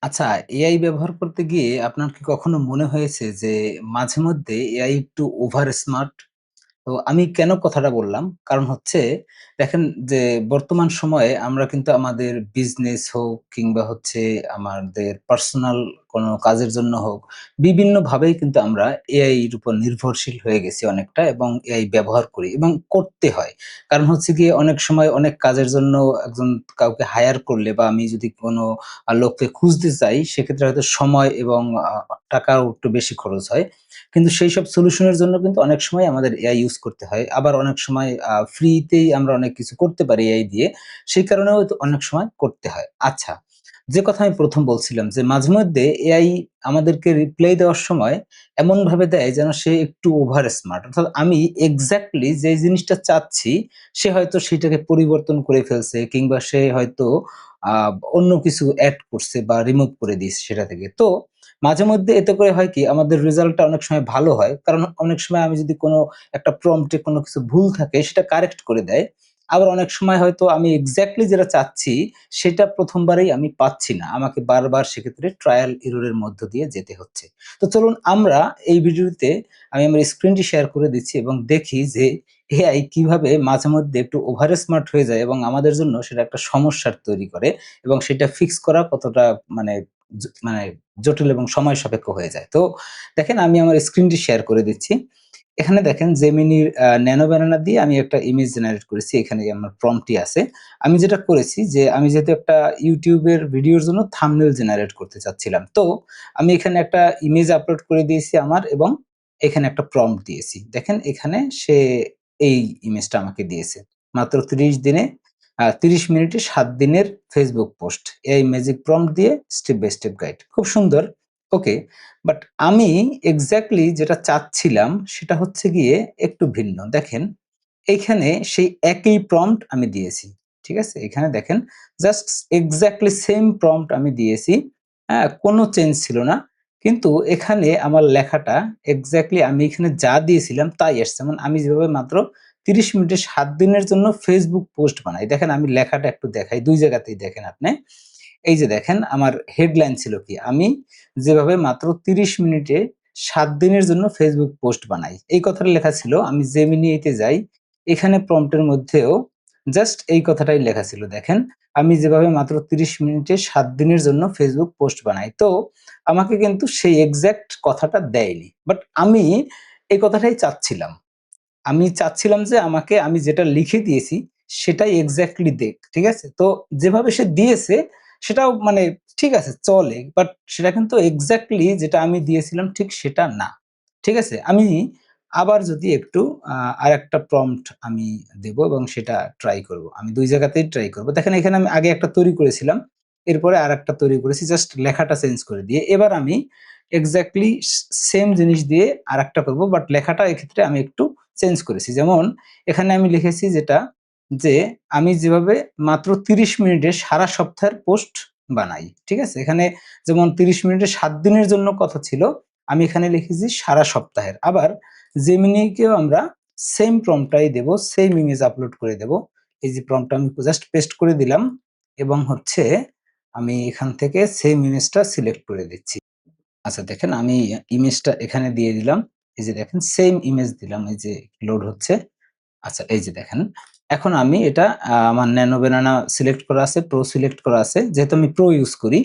আচ্ছা, এআই ব্যবহার করতে গিয়ে আপনার কি কখনো মনে হয়েছে যে মাঝে মধ্যে এআই একটু ওভার স্মার্ট? তো আমি কেন কথাটা বললাম? কারণ হচ্ছে দেখেন যে বর্তমান সময়ে আমরা কিন্তু আমাদের বিজনেস হোক কিংবা হচ্ছে আমাদের পার্সোনাল কোনো কাজের জন্য হোক, বিভিন্নভাবেই কিন্তু আমরা এআই এর উপর নির্ভরশীল হয়ে গেছি অনেকটা এবং এআই ব্যবহার করি এবং করতে হয়। কারণ হচ্ছে গিয়ে অনেক সময় অনেক কাজের জন্য একজন কাউকে হায়ার করলে বা আমি যদি কোনো লোককে খুঁজতে চাই সেক্ষেত্রে হয়তো সময় এবং টাকাও একটু বেশি খরচ হয়। কিন্তু সেইসব সলিউশনের জন্য কিন্তু অনেক সময় আমাদের এআই ইউজ করতে হয়। আবার অনেক সময় ফ্রিতেই আমরা অনেক কিছু করতে পারি এআই দিয়ে। সেই কারণেও তো অনেক সময় করতে হয়। আচ্ছা, যে কথা আমি ১ম বলছিলাম যে মাঝেমধ্যে এআই আমাদেরকে রিপ্লাই দেওয়ার সময় এমনভাবে দেয় যেন সে একটু ওভার স্মার্ট। অর্থাৎ আমি এক্সাক্টলি যে জিনিসটা চাচ্ছি সে হয়তো সেটাকে পরিবর্তন করে ফেলছে কিংবা সে হয়তো আ অন্য কিছু এড করছে বা রিমুভ করে দিয়েছে সেটা থেকে। তো মাঝেমধ্যে এতে করে হয় কি আমাদের রেজাল্টটা অনেক সময় ভালো হয়। কারণ অনেক সময় আমি যদি কোনো একটা প্রম্পট এ কোনো কিছু ভুল থাকে সেটা কারেক্ট করে দেয়। আবার অনেক সময় হয়তো আমি এক্সাক্টলি যেটা চাচ্ছি সেটা ১ম বারেই আমি পাচ্ছি না। আমাকে বারবার সেক্ষেত্রে ট্রায়াল এরর এর মধ্য দিয়ে যেতে হচ্ছে। তো চলুন আমরা এই ভিডিওতে আমি আমার স্ক্রিনটি শেয়ার করে দিচ্ছি এবং দেখি যে এআই কিভাবে মাঝেমধ্যে একটু ওভার স্মার্ট হয়ে যায় এবং আমাদের জন্য সেটা একটা সমস্যার তৈরি করে এবং সেটা ফিক্স করা কতটা মানে মানে জটিল এবং সময় সাপেক্ষ হয়ে যায়। তো দেখেন আমি আমার স্ক্রিনটি শেয়ার করে দিচ্ছি। এখানে দেখেন জেমিনির ন্যানো ব্যানানা দিয়ে আমি একটা ইমেজ জেনারেট করেছি। এখানে আমার প্রম্পটটি আছে। আমি যেটা করেছি যে আমি যেহেতু একটা YouTube এর ভিডিওর জন্য থাম্বনেইল জেনারেট করতে চাচ্ছিলাম। তো আমি এখানে একটা ইমেজ আপলোড করে দিয়েছি আমার এবং এখানে একটা প্রম্পট দিয়েছি। দেখেন এখানে সে এই ইমেজটা আমাকে দিয়েছে। মাত্র ৩০ দিনে ৩০ মিনিটে ৭ দিনের Facebook পোস্ট। এই ম্যাজিক প্রম্পট দিয়ে স্টেপ বাই স্টেপ গাইড। খুব সুন্দর। ওকে। বাট আমি এক্সাক্টলি যেটা চাচ্ছিলাম সেটা হচ্ছে গিয়ে একটু ভিন্ন। দেখেন এইখানে সেই একই প্রম্পট আমি দিয়েছি। ঠিক আছে? এখানে দেখেন জাস্ট এক্সাক্টলি সেম প্রম্পট আমি দিয়েছি। হ্যাঁ? কোনো চেঞ্জ ছিল না। কিন্তু এখানে আমার লেখাটা এক্সাক্টলি আমি এখানে যা দিয়েছিলাম তাই আসছে। যেমন আমি যেভাবে মাত্র ৩০ মিনিটে ৭ দিনের জন্য Facebook পোস্ট বানাই। দেখেন আমি লেখাটা একটু দেখাই। ২ জায়গাতেই দেখেন আপনে। এই যে দেখেন আমার হেডলাইন ছিল কি? আমি যেভাবে মাত্র ৩০ মিনিটে ৭ দিনের জন্য Facebook পোস্ট বানাই। এই কথাটা লেখা ছিল। আমি Gemini তে যাই। এখানে প্রম্পট এর মধ্যেও জাস্ট এই কথাটাই লেখা ছিল। দেখেন, আমি যেভাবে মাত্র ৩০ মিনিটে ৭ দিনের জন্য Facebook পোস্ট বানাই। তো আমাকে কিন্তু সেই এক্সাক্ট কথাটা দেয়নি। বাট আমি এই কথাটাই চাচ্ছিলাম। আমি চাচ্ছিলাম যে আমাকে আমি যেটা লিখে দিয়েছি সেটাই এক্সাক্টলি দেক। ঠিক আছে? তো যেভাবে সে দিয়েছে সেটাও মানে ঠিক আছে চলে। বাট সেটা কিন্তু এক্সাক্টলি যেটা আমি দিয়েছিলাম ঠিক সেটা না। ঠিক আছে? আমি আবার যদি একটু আরেকটা প্রম্পট আমি দেব এবং সেটা ট্রাই করব। আমি ২ জায়গাতেই ট্রাই করব। দেখেন এখানে আমি আগে একটা তৈরি করেছিলাম। এরপরে আরেকটা তৈরি করেছি জাস্ট লেখাটা চেঞ্জ করে দিয়ে। এবার আমি এক্সাক্টলি সেম জিনিস দিয়ে আরেকটা করব বাট লেখাটা এক্ষেত্রে আমি একটু চেঞ্জ করেছি। যেমন এখানে আমি লিখেছি যেটা যে আমি যেভাবে মাত্র ৩০ মিনিটে সারা সপ্তাহের পোস্ট বানাই। ঠিক আছে? এখানে যেমন ৩০ মিনিটে ৭ দিনের জন্য কথা ছিল। আমি এখানে লিখেছি সারা সপ্তাহের। আবার Gemini-কেও আমরা সেম প্রম্পটটাই দেব, সেম ইমেজ আপলোড করে দেব। এই যে প্রম্পটটা আমি জাস্ট পেস্ট করে দিলাম এবং হচ্ছে আমি এখান থেকে সেম ইমেজটা সিলেক্ট করে দিচ্ছি। আচ্ছা দেখেন আমি ইমেজটা এখানে দিয়ে দিলাম। এই যে দেখেন সেইম ইমেজ দিলাম। এই যে লোড হচ্ছে। আচ্ছা এই যে দেখেন। এখন আমি এটা আমার ন্যানো ব্যানানা সিলেক্ট করা আছে, প্রো সিলেক্ট করা আছে। যেহেতু আমি প্রো ইউজ করি।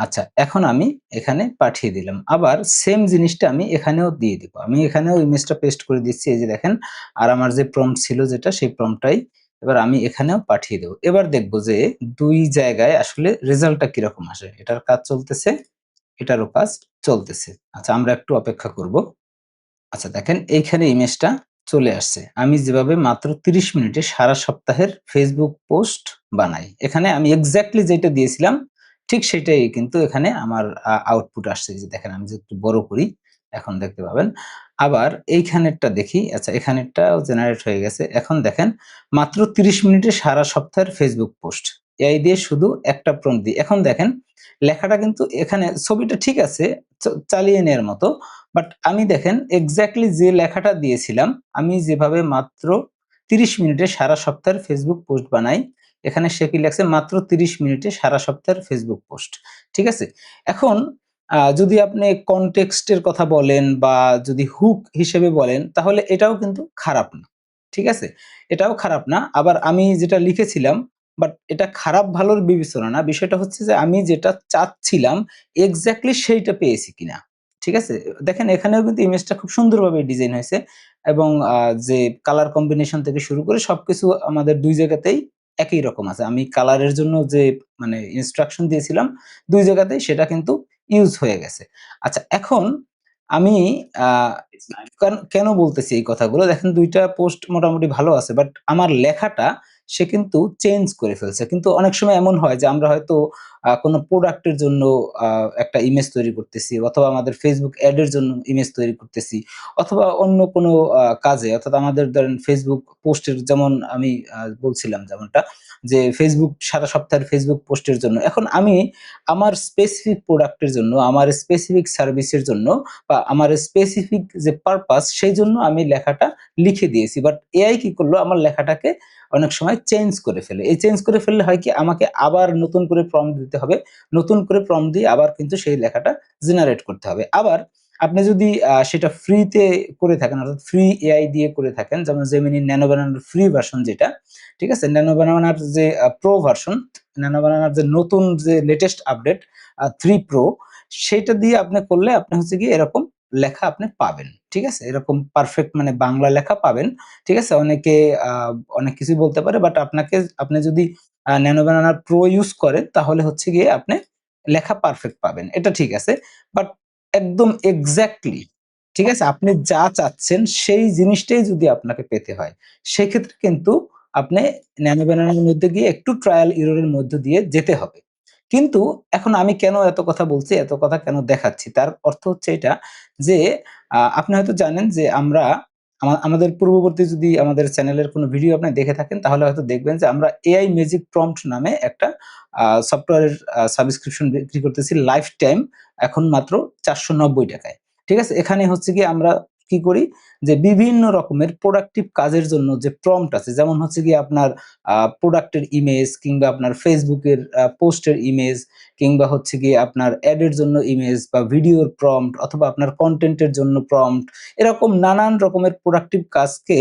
আচ্ছা এখন আমি এখানে পাঠিয়ে দিলাম। আবার সেম জিনিসটা আমি এখানেও দিয়ে দিব। আমি এখানেও ইমেজটা পেস্ট করে দিচ্ছি। এই যে দেখেন। আর আমার যে প্রম্পট ছিল যেটা সেই প্রম্পটটাই এবার আমি এখানেও পাঠিয়ে দেব। এবার দেখব যে ২ জায়গায় আসলে রেজাল্টটা কিরকম আসে। এটার কাজ চলতেছে, এটারও কাজ চলতেছে। আচ্ছা আমরা একটু অপেক্ষা করব। আচ্ছা দেখেন এইখানে ইমেজটা চলে আসছে। আমি যেভাবে মাত্র ৩০ মিনিটে সারা সপ্তাহের Facebook পোস্ট বানাই। এখানে আমি এক্সাক্টলি যেটা দিয়েছিলাম ঠিক সেটাই কিন্তু এখানে আমার আউটপুট আসছে। এই যে দেখেন আমি যদি একটু বড় করি এখন দেখতে পাবেন। আবার এইখানেরটা দেখি। আচ্ছা এখানেরটাও জেনারেট হয়ে গেছে। এখন দেখেন মাত্র ৩০ মিনিটে সারা সপ্তাহের Facebook পোস্ট। এআই দিয়ে শুধু একটা প্রম্পট দিই। এখন দেখেন লেখাটা কিন্তু এখানে ছবিটা ঠিক আছে চালিয়ে নেয়ার মতো। বাট আমি দেখেন এক্সাক্টলি যে লেখাটা দিয়েছিলাম, আমি যেভাবে মাত্র ৩০ মিনিটে সারা সপ্তাহের Facebook পোস্ট বানাই, এখানে সে কি লেখছে মাত্র ৩০ মিনিটে সারা সপ্তাহের ফেসবুক পোস্ট। ঠিক আছে? এখন যদি আপনি কনটেক্সট এর কথা বলেন বা যদি হুক হিসেবে বলেন তাহলে এটাও কিন্তু খারাপ না। ঠিক আছে? এটাও খারাপ না। আবার আমি যেটা লিখেছিলাম বাট এটা খারাপ ভালোর বিবেচনা না। বিষয়টা হচ্ছে যে আমি যেটা চাচ্ছিলাম এক্সাক্টলি সেইটা পেয়েছি কিনা। ঠিক আছে? দেখেন এখানেও কিন্তু ইমেজটা খুব সুন্দরভাবে ডিজাইন হয়েছে এবং যে কালার কম্বিনেশন থেকে শুরু করে সবকিছু আমাদের ২ জায়গাতেই একই রকম আছে। আমি কালারের জন্য যে মানে ইনস্ট্রাকশন দিয়েছিলাম ২ জায়গাতেই সেটা কিন্তু ইউজ হয়ে গেছে। আচ্ছা এখন আমি আ কেন বলতেছি এই কথাগুলো? দেখেন ২ টা পোস্ট মোটামুটি ভালো আছে। বাট আমার লেখাটা সে কিন্তু চেঞ্জ করে ফেলছে। কিন্তু অনেক সময় এমন হয় যে আমরা হয়তো কোনো প্রোডাক্ট এর জন্য আ একটা ইমেজ তৈরি করতেছি অথবা আমাদের Facebook এড এর জন্য ইমেজ তৈরি করতেছি অথবা অন্য কোনো কাজে অর্থাৎ আমাদের ধরেন Facebook পোস্টের যেমন আমি বলছিলাম যেমনটা যে সারা সপ্তাহের Facebook পোস্টের জন্য। এখন আমি আমার স্পেসিফিক প্রোডাক্ট এর জন্য, আমার স্পেসিফিক সার্ভিসের জন্য বা আমার স্পেসিফিক যে পারপাস সেইজন্য আমি লেখাটা লিখে দিয়েছি। বাট এআই কি করলো আমার লেখাটাকে অনেক সময় চেঞ্জ করে ফেলে। এই চেঞ্জ করে ফেললে হয় কি আমাকে আবার নতুন করে প্রম্পট দিতে হবে। নতুন করে প্রম্পট দিয়ে আবার কিন্তু সেই লেখাটা জেনারেট করতে হবে। আবার আপনি যদি সেটা ফ্রিতে করে থাকেন অর্থাৎ ফ্রি এআই দিয়ে করে থাকেন যেমন Gemini Nano Banana free version যেটা, ঠিক আছে? Nano Banana র যে প্রো ভার্সন, Nano Banana র যে নতুন যে লেটেস্ট আপডেট 3 Pro সেইটা দিয়ে আপনি করলে আপনি হচ্ছে গিয়ে এরকম লেখা আপনি পাবেন। ঠিক আছে? এরকম পারফেক্ট মানে বাংলা লেখা পাবেন। ঠিক আছে? অনেকে আ অনেক কিছুই বলতে পারে বাট আপনি যদি Nano Banana Pro ইউজ করেন তাহলে হচ্ছে গিয়ে আপনি লেখা পারফেক্ট পাবেন। এটা ঠিক আছে। বাট একদম এক্সাক্টলি ঠিক আছে? আপনি যা চাচ্ছেন সেই জিনিসটাই যদি আপনাকে পেতে হয়, সেক্ষেত্রে কিন্তু আপনি Nano Banana র মধ্যে গিয়ে একটু ট্রায়াল এরর এর মধ্য দিয়ে যেতে হবে। কিন্তু এখন আমি কেন এত কথা বলছি, এত কথা কেন দেখাচ্ছি? তার অর্থ হচ্ছে এটা যে আপনি হয়তো জানেন যে আমরা আমাদের পূর্ববর্তী যদি আমাদের চ্যানেলের কোনো ভিডিও আপনি দেখে থাকেন তাহলে হয়তো দেখবেন যে আমরা AI ম্যাজিক প্রম্পট নামে একটা সফটওয়্যারের সাবস্ক্রিপশন বিক্রি করতেছি লাইফ টাইম এখন মাত্র ৳৪৯০ য়। ঠিক আছে? এখানে হচ্ছে গিয়ে আমরা কি করি যে বিভিন্ন রকমের প্রোডাক্টিভ কাজের জন্য যে প্রম্পট আছে যেমন হচ্ছে গিয়ে আপনার প্রোডাক্টের ইমেজ কিংবা আপনার Facebook এর পোস্টের ইমেজ কিংবা হচ্ছে গিয়ে আপনার এড এর জন্য ইমেজ বা ভিডিওর প্রম্পট অথবা আপনার কনটেন্ট এর জন্য প্রম্পট এরকম নানান রকমের প্রোডাক্টিভ কাজকে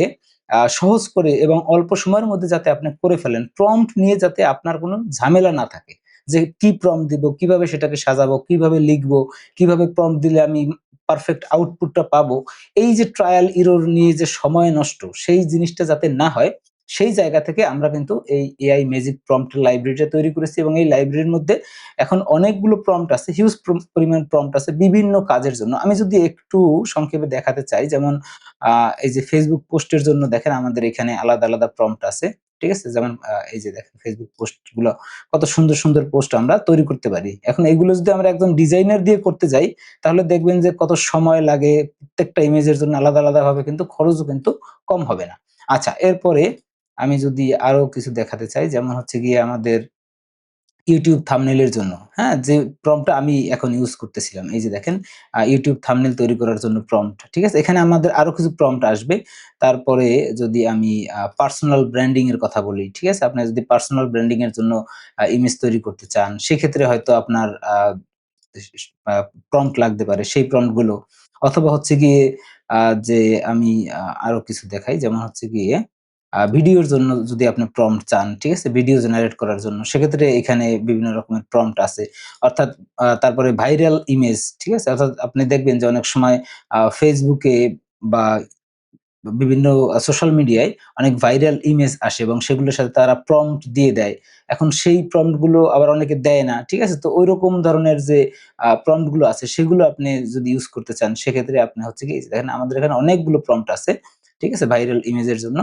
সহজ করে এবং অল্প সময়ের মধ্যে যাতে আপনি করে ফেলেন, প্রম্পট নিয়ে যাতে আপনার কোনো ঝামেলা না থাকে। যে কি প্রম্পট দিব, কিভাবে সেটাকে সাজাবো, কিভাবে লিখবো, কিভাবে প্রম্পট দিলে আমি পারফেক্ট আউটপুটটা পাবো। এই যে ট্রায়াল এরর নিয়ে যে সময় নষ্ট, সেই জিনিসটা যাতে না হয়, সেই জায়গা থেকে আমরা কিন্তু এই এআই ম্যাজিক প্রম্পট লাইব্রেরিটা তৈরি করেছি এবং এই লাইব্রেরির মধ্যে এখন অনেকগুলো প্রম্পট আছে, হিউজ পরিমাণ প্রম্পট আছে বিভিন্ন কাজের জন্য। আমি যদি একটু সংক্ষেপে দেখাতে চাই যেমন আ এই যে Facebook পোস্টের জন্য দেখেন আমাদের এখানে আলাদা, আলাদা প্রম্পট আছে। ঠিক আছে? যেমন এই যে দেখেন Facebook পোস্ট গুলো কত সুন্দর, সুন্দর পোস্ট আমরা তৈরি করতে পারি। এখন এগুলো যদি আমরা একজন ডিজাইনার দিয়ে করতে যাই, তাহলে দেখবেন যে কত সময় লাগে। প্রত্যেকটা ইমেজের জন্য আলাদা, আলাদাভাবে কিন্তু খরচও কিন্তু কম হবে না। আচ্ছা এরপরে আমি যদি আরো কিছু দেখাতে চাই যেমন হচ্ছে গিয়ে আমাদের YouTube থাম্বনেইল এর জন্য, হ্যাঁ? যে প্রম্পটটা আমি এখন ইউজ করতেছিলাম। এই যে দেখেন YouTube থাম্বনেইল তৈরি করার জন্য প্রম্পট। ঠিক আছে? এখানে আমাদের আরো কিছু প্রম্পট আসবে। তারপরে যদি আমি পার্সোনাল ব্র্যান্ডিং এর কথা বলি, ঠিক আছে? আপনার যদি পার্সোনাল ব্র্যান্ডিং এর জন্য ইমেজ তৈরি করতে চান, সেক্ষেত্রে হয়তো আপনার ইস ইস আ প্রম্পট লাগতে পারে, সেই প্রম্পট গুলো। অথবা হচ্ছে গিয়ে আ যে আমি আরো কিছু দেখাই যেমন হচ্ছে গিয়ে ভিডিওর জন্য যদি আপনি প্রম্পট চান, ঠিক আছে? ভিডিও জেনারেট করার জন্য সেক্ষেত্রে এখানে বিভিন্ন রকমের প্রম্পট আছে। অর্থাৎ তারপরে ভাইরাল ইমেজ, ঠিক আছে? অর্থাৎ আপনি দেখবেন যে অনেক সময় Facebook এ বা বিভিন্ন সোশ্যাল মিডিয়ায় অনেক ভাইরাল ইমেজ আসে এবং সেগুলোর সাথে তারা প্রম্পট দিয়ে দেয়। এখন সেই প্রম্পট গুলো আবার অনেকে দেয় না। ঠিক আছে? তো ঐরকম ধরনের যে প্রম্পট গুলো আছে সেগুলো আপনি যদি ইউজ করতে চান সেক্ষেত্রে আপনি হচ্ছে কি দেখেন আমাদের এখানে অনেকগুলো প্রম্পট আছে। ঠিক আছে? ভাইরাল ইমেজের জন্য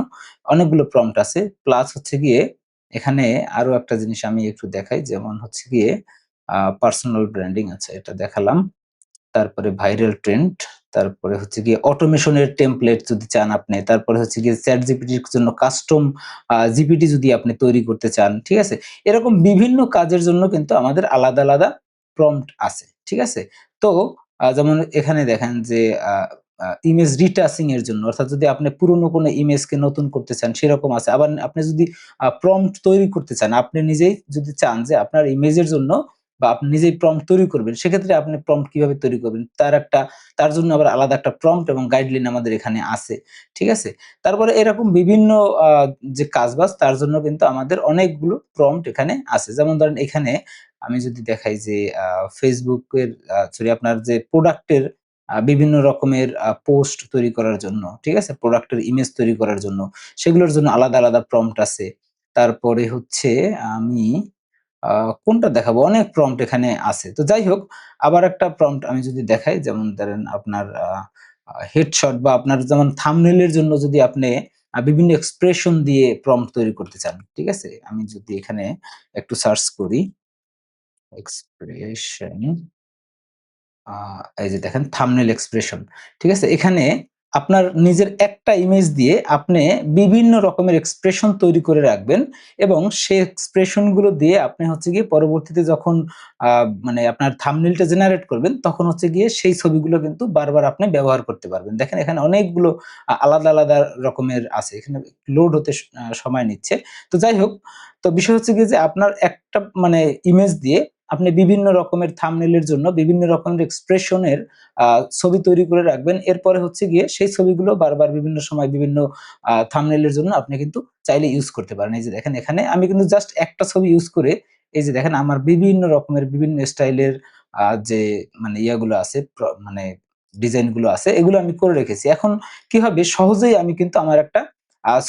অনেকগুলো প্রম্পট আছে। প্লাস হচ্ছে গিয়ে এখানে আরো একটা জিনিস আমি একটু দেখাই যেমন হচ্ছে গিয়ে পার্সোনাল ব্র্যান্ডিং আচ্ছা এটা দেখালাম। তারপরে ভাইরাল ট্রেন্ড, তারপরে হচ্ছে গিয়ে অটোমেশন এর টেমপ্লেট যদি চান আপনি, তারপরে হচ্ছে গিয়ে ChatGPT র জন্য কাস্টম জিপিটি যদি আপনি তৈরি করতে চান, ঠিক আছে? এরকম বিভিন্ন কাজের জন্য কিন্তু আমাদের আলাদা, আলাদা প্রম্পট আছে। ঠিক আছে? তো যেমন এখানে দেখেন যে আ ইমেজ রিটাচিং এর জন্য। অর্থাৎ যদি আপনি পুরনো কোনো ইমেজকে নতুন করতে চান সেরকম আছে। আবার আপনি যদি প্রম্পট তৈরি করতে চান, আপনি নিজেই যদি চান যে আপনার ইমেজের জন্য বা আপনি নিজেই প্রম্পট তৈরি করবেন, সেক্ষেত্রে আপনি প্রম্পট কিভাবে তৈরি করবেন? তার জন্য আবার আলাদা একটা প্রম্পট এবং গাইডলাইন আমাদের এখানে আছে। ঠিক আছে? তারপরে এরকম বিভিন্ন আ যে কাজবাজ তার জন্য কিন্তু আমাদের অনেকগুলো প্রম্পট এখানে আছে। যেমন ধরেন এখানে আমি যদি দেখাই যে আ Facebook এর সরি আপনার যে প্রোডাক্ট এর বিভিন্ন রকমের পোস্ট তৈরি করার জন্য, ঠিক আছে? প্রোডাক্ট এর ইমেজ তৈরি করার জন্য, সেগুলোর জন্য আলাদা, আলাদা প্রম্পট আছে। তারপরে হচ্ছে আমি আ কোনটা দেখাবো? অনেক প্রম্পট এখানে আছে। তো যাই হোক, আবার একটা প্রম্পট আমি যদি দেখাই যেমন ধরেন আপনার আ আ হেডশট বা আপনার যেমন থাম্বনেইল এর জন্য যদি আপনি বিভিন্ন এক্সপ্রেশন দিয়ে প্রম্পট তৈরি করতে চান, ঠিক আছে? আমি যদি এখানে একটু সার্চ করি, এক্সপ্রেশন আ এই যে দেখেন থাম্বনেইল এক্সপ্রেশন। ঠিক আছে? এখানে আপনার নিজের একটা ইমেজ দিয়ে আপনি বিভিন্ন রকমের এক্সপ্রেশন তৈরি করে রাখবেন এবং সেই এক্সপ্রেশন গুলো দিয়ে আপনি হচ্ছে গিয়ে পরবর্তীতে যখন আ মানে আপনার থাম্বনেইলটা জেনারেট করবেন, তখন হচ্ছে গিয়ে সেই ছবিগুলো কিন্তু বারবার আপনি ব্যবহার করতে পারবেন। দেখেন এখানে অনেকগুলো আলাদা, আলাদা রকমের আছে। এখানে লোড হতে সময় নিচ্ছে। তো যাই হোক, তো বিষয় হচ্ছে গিয়ে যে আপনার একটা মানে ইমেজ দিয়ে আপনি বিভিন্ন রকমের থাম্বনেইল এর জন্য বিভিন্ন রকমের এক্সপ্রেশন এর আ ছবি তৈরি করে রাখবেন। এরপরে হচ্ছে গিয়ে সেই ছবিগুলো বারবার বিভিন্ন সময় বিভিন্ন থাম্বনেইল এর জন্য আপনি কিন্তু চাইলে ইউজ করতে পারেন। এই যে দেখেন এখানে আমি কিন্তু জাস্ট একটা ছবি ইউজ করে এই যে দেখেন আমার বিভিন্ন রকমের বিভিন্ন স্টাইলের যে মানে ইয়াগুলো আছে মানে ডিজাইন গুলো আছে এগুলো আমি করে রেখেছি। এখন কি হবে সহজেই আমি কিন্তু আমার একটা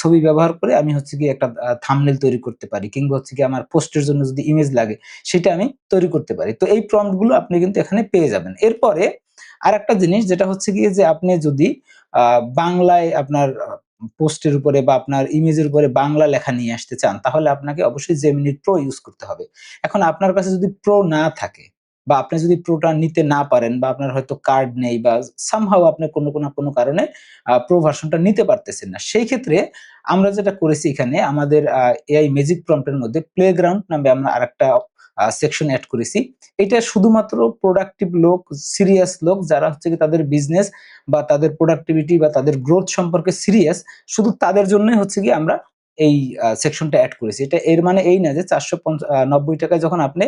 ছবি ব্যবহার করে আমি হচ্ছে গিয়ে একটা থাম্বনেইল তৈরি করতে পারি কিংবা হচ্ছে গিয়ে আমার পোস্টের জন্য যদি ইমেজ লাগে সেটা আমি তৈরি করতে পারি। তো এই প্রম্পট গুলো আপনি কিন্তু এখানে পেয়ে যাবেন। এরপরে আরেকটা জিনিস যেটা হচ্ছে গিয়ে যে আপনি যদি আ বাংলায় আপনার পোস্টের উপরে বা আপনার ইমেজের উপরে বাংলা লেখা নিয়ে আসতে চান, তাহলে আপনাকে অবশ্যই Gemini Pro ইউজ করতে হবে। এখন আপনার কাছে যদি Pro না থাকে বা আপনি যদি Pro টা নিতে না পারেন বা আপনার হয়তো কার্ড নেই বা somehow আপনি কোনো কারণে Pro ভার্সনটা নিতে পারতেছেন না। সেই ক্ষেত্রে আমরা যেটা করেছি এখানে আমাদের AI ম্যাজিক প্রম্পট এর মধ্যে প্লেগ্রাউন্ড নামে আমরা আরেকটা সেকশন এড করেছি। এটা শুধুমাত্র প্রোডাক্টিভ লোক, সিরিয়াস লোক যারা হচ্ছে গিয়ে তাদের বিজনেস বা তাদের প্রোডাক্টিভিটি বা তাদের গ্রোথ সম্পর্কে সিরিয়াস, শুধু তাদের জন্যই হচ্ছে গিয়ে আমরা এই সেকশনটা এড করেছি। এটা এর মানে এই না যে ৳৪৯০ যখন আপনি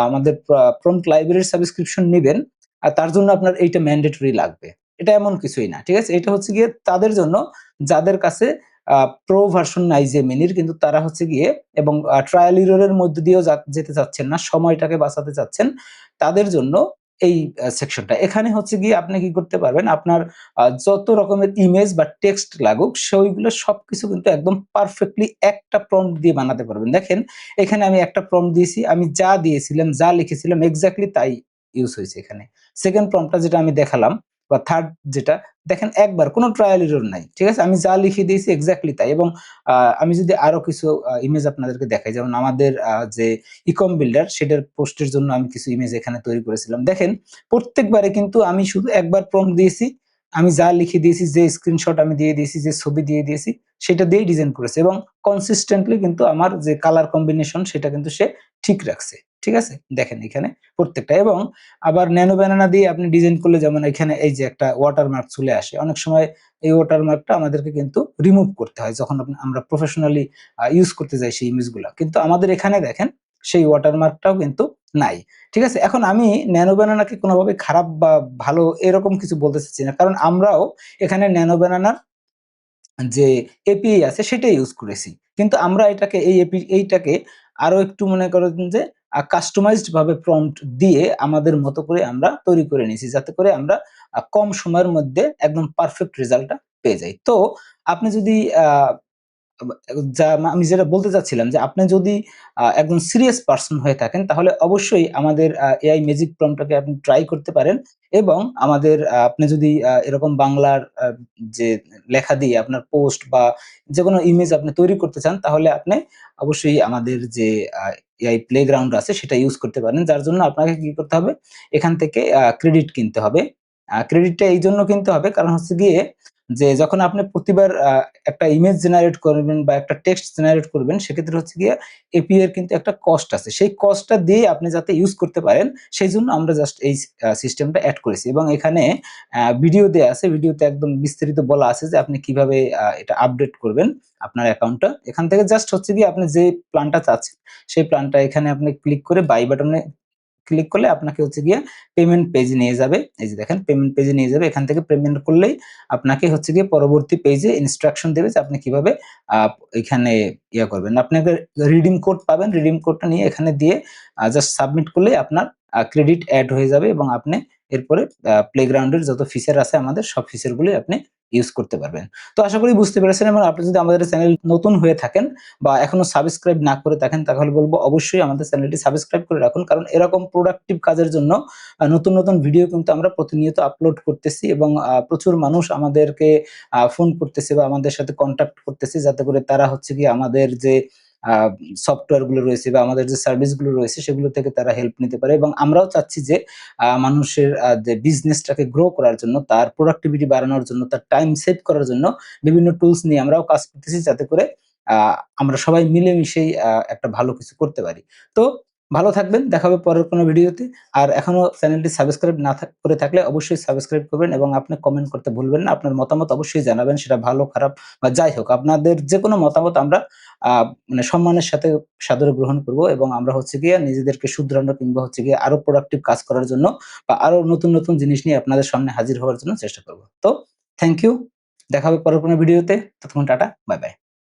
আমাদের প্রম্পট লাইব্রেরির সাবস্ক্রিপশন নিবেন, তার জন্য আপনার এইটা ম্যান্ডেটরি লাগবে। এটা এমন কিছুই না। ঠিক আছে? এটা হচ্ছে গিয়ে তাদের জন্য যাদের কাছে আ প্রো ভার্সন নাই জেমিনির কিন্তু তারা হচ্ছে গিয়ে এবং ট্রায়াল এরর এর মধ্য দিয়েও যেতে চাচ্ছেন না, সময়টাকে বাঁচাতে চাচ্ছেন। তাদের জন্য এই সেকশনটা। এখানে হচ্ছে গিয়ে আপনি কি করতে পারবেন, আপনার যত রকমের ইমেজ বা টেক্সট লাগুক সেইগুলো সবকিছু কিন্তু একদম পারফেক্টলি একটা প্রম্পট দিয়ে বানাতে পারবেন। দেখেন এখানে আমি একটা প্রম্পট দিয়েছি, আমি যা দিয়েছিলাম, যা লিখেছিলাম এক্সাক্টলি তাই ইউস হয়েছে এখানে। 2nd প্রম্পটটা যেটা আমি দেখালাম বা 3rd যেটা দেখেন একবার কোন ট্রায়াল এরর নাই। ঠিক আছে? আমি যা লিখে দিয়েছি এক্সাক্টলি তাই এবং আ আমি যদি আরো কিছু ইমেজ আপনাদেরকে দেখাই যেমন আমাদের যে ইকম বিল্ডার সেটার পোস্টের জন্য আমি কিছু ইমেজ এখানে তৈরি করেছিলাম। দেখেন প্রত্যেকবারে কিন্তু আমি শুধু একবার প্রম্পট দিয়েছি। আমি যা লিখে দিয়েছি, যে স্ক্রিনশট আমি দিয়ে দিয়েছি, যে ছবি দিয়ে দিয়েছি সেটা দিয়েই ডিজাইন করেছে এবং কনসিস্টেন্টলি কিন্তু আমার যে কালার কম্বিনেশন সেটা কিন্তু সে ঠিক রাখছে। ঠিক আছে? দেখেন এখানে প্রত্যেকটা এবং আবার ন্যানো ব্যানানা দিয়ে আপনি ডিজাইন করলে যেমন এখানে এই যে একটা ওয়াটারমার্ক চলে আসে। অনেক সময় এই ওয়াটারমার্কটা আমাদেরকে কিন্তু রিমুভ করতে হয় যখন আমরা প্রফেশনালি ইউজ করতে যাই সেই ইমেজগুলা। কিন্তু আমাদের এখানে দেখেন সেই ওয়াটারমার্কটাও কিন্তু নাই। ঠিক আছে? এখন আমি ন্যানো ব্যানানাকে কোনোভাবে খারাপ বা ভালো এরকম কিছু বলতে চাচ্ছি না। কারণ আমরাও এখানে ন্যানো ব্যানানার যে এপিআই আছে সেটাই ইউজ করেছি। কিন্তু আমরা এটাকে এইটাকে আরো একটু মনে করেন যে কাস্টমাইজড ভাবে প্রম্পট দিয়ে আমাদের মতো করে আমরা তৈরি করে নিয়েছি। যাতে করে আমরা কম সময়ের মধ্যে একদম পারফেক্ট রেজাল্টটা পেয়ে যাই। তো আপনি যদি আ আব যা আমি যেটা বলতে চাচ্ছিলাম যে আপনি যদি একজন সিরিয়াস পারসন হয়ে থাকেন তাহলে অবশ্যই আমাদের এআই ম্যাজিক প্রম্পটটাকে আপনি ট্রাই করতে পারেন এবং আমাদের আপনি যদি এরকম বাংলার যে লেখা দিয়ে আপনার পোস্ট বা যেকোনো ইমেজ আপনি তৈরি করতে চান তাহলে আপনি অবশ্যই আমাদের যে আ এআই প্লেগ্রাউন্ড আছে সেটা ইউজ করতে পারেন। যার জন্য আপনাকে কি করতে হবে? এখান থেকে ক্রেডিট কিনতে হবে। ক্রেডিটটা এইজন্য কিনতে হবে কারণ হচ্ছে গিয়ে যে যখন আপনি প্রতিবার একটা ইমেজ জেনারেট করবেন বা একটা টেক্সট জেনারেট করবেন, সেক্ষেত্রে হচ্ছে গিয়ে এপিআই এর কিন্তু একটা কস্ট আছে। সেই কস্টটা দিয়ে আপনি যাতে ইউজ করতে পারেন, সেইজন্য আমরা জাস্ট এই সিস্টেমটা এড করেছি এবং এখানে ভিডিও দেয়া আছে। ভিডিওতে একদম বিস্তারিত বলা আছে যে আপনি কিভাবে এটা আপডেট করবেন আপনার অ্যাকাউন্টটা। এখান থেকে জাস্ট হচ্ছে গিয়ে আপনি যে প্ল্যানটা চাচ্ছেন, সেই প্ল্যানটা এখানে আপনি ক্লিক করে বাই বাটনে ক্লিক করলে আপনাকে হচ্ছে গিয়ে পেমেন্ট পেজে নিয়ে যাবে। এই যে দেখেন পেমেন্ট পেজে নিয়ে যাবে। এখান থেকে পেমেন্ট করলেই আপনাকে হচ্ছে গিয়ে পরবর্তী পেজে ইনস্ট্রাকশন দেবে যে আপনি কিভাবে আ এখানে করবেন। আপনাকে রিডিম কোড পাবেন। রিডিম কোডটা নিয়ে এখানে দিয়ে জাস্ট সাবমিট করলেই আপনার ক্রেডিট এড হয়ে যাবে এবং আপনি এরপরে প্লেগ্রাউন্ড এর যত ফিচার আছে আমাদের সব ফিচার গুলোই আপনি ইউজ করতে পারবেন। তো আশা করি বুঝতে পেরেছেন এবং আপনি যদি আমাদের চ্যানেল নতুন হয়ে থাকেন বা এখনো সাবস্ক্রাইব না করে থাকেন তাহলে বলব অবশ্যই আমাদের চ্যানেলটি সাবস্ক্রাইব করে রাখুন। কারণ এরকম প্রোডাক্টিভ কাজের জন্য নতুন ভিডিও কিন্তু আমরা প্রতিনিয়ত আপলোড করতেছি এবং প্রচুর মানুষ আমাদেরকে ফোন করতেছে বা আমাদের সাথে কনট্যাক্ট করতেছে যাতে করে তারা হচ্ছে গিয়ে আমাদের যে আ সফটওয়্যার গুলো রয়েছে বা আমাদের যে সার্ভিস গুলো রয়েছে সেগুলো থেকে তারা হেল্প নিতে পারে এবং আমরাও চাচ্ছি যে মানুষের যে বিজনেসটাকে গ্রো করার জন্য, তার প্রোডাক্টিভিটি বাড়ানোর জন্য, তার টাইম সেভ করার জন্য বিভিন্ন টুলস নিয়ে আমরাও কাজ করতেছি যাতে করে আ আমরা সবাই মিলেমিশেই একটা ভালো কিছু করতে পারি। তো ভালো থাকবেন। দেখা হবে পরের কোনো ভিডিওতে। আর এখনো চ্যানেলটি সাবস্ক্রাইব না করে থাকলে অবশ্যই সাবস্ক্রাইব করবেন এবং আপনি কমেন্ট করতে ভুলবেন না। আপনার মতামত অবশ্যই জানাবেন। সেটা ভালো খারাপ বা যাই হোক আপনাদের যেকোনো মতামত আমরা আ মানে সম্মানের সাথে সাদরে গ্রহণ করব এবং আমরা হচ্ছে গিয়ে নিজেদেরকে শুধরানো কিংবা হচ্ছে গিয়ে আরো প্রোডাক্টিভ কাজ করার জন্য বা আরো নতুন জিনিস নিয়ে আপনাদের সামনে হাজির হওয়ার জন্য চেষ্টা করব। তো থ্যাংক ইউ। দেখা হবে পরের কোনো ভিডিওতে। ততক্ষণ টাটা। Bye bye.